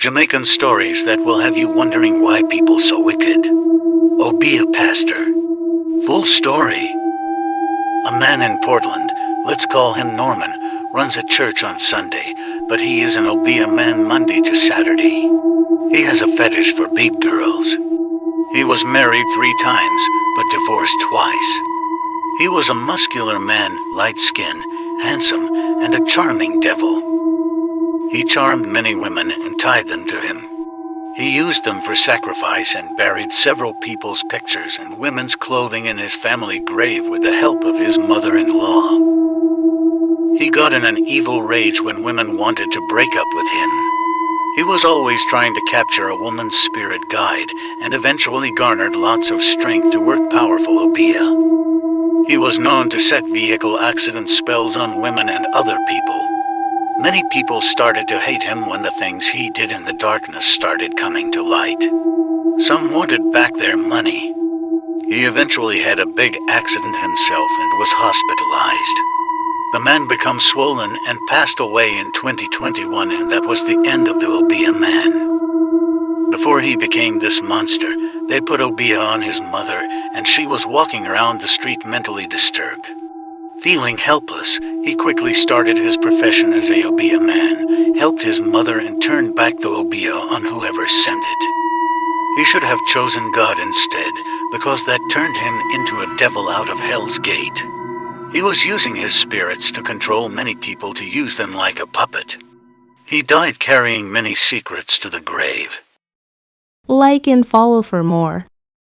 Jamaican stories that will have you wondering why people so wicked. Obeah pastor. Full story. A man in Portland, let's call him Norman, runs a church on Sunday, but he is an Obeah man Monday to Saturday. He has a fetish for big girls. He was married 3 times, but divorced twice. He was a muscular man, light skin, handsome, and a charming devil. He charmed many women and tied them to him. He used them for sacrifice and buried several people's pictures and women's clothing in his family grave with the help of his mother-in-law. He got in an evil rage when women wanted to break up with him. He was always trying to capture a woman's spirit guide and eventually garnered lots of strength to work powerful Obeah. He was known to set vehicle accident spells on women and other people. Many people started to hate him when the things he did in the darkness started coming to light. Some wanted back their money. He eventually had a big accident himself and was hospitalized. The man became swollen and passed away in 2021, and that was the end of the Obeah man. Before he became this monster, they put Obeah on his mother, and she was walking around the street mentally disturbed. Feeling helpless, he quickly started his profession as a Obeah man, helped his mother, and turned back the Obeah on whoever sent it. He should have chosen God instead, because that turned him into a devil out of Hell's Gate. He was using his spirits to control many people, to use them like a puppet. He died carrying many secrets to the grave. Like and follow for more.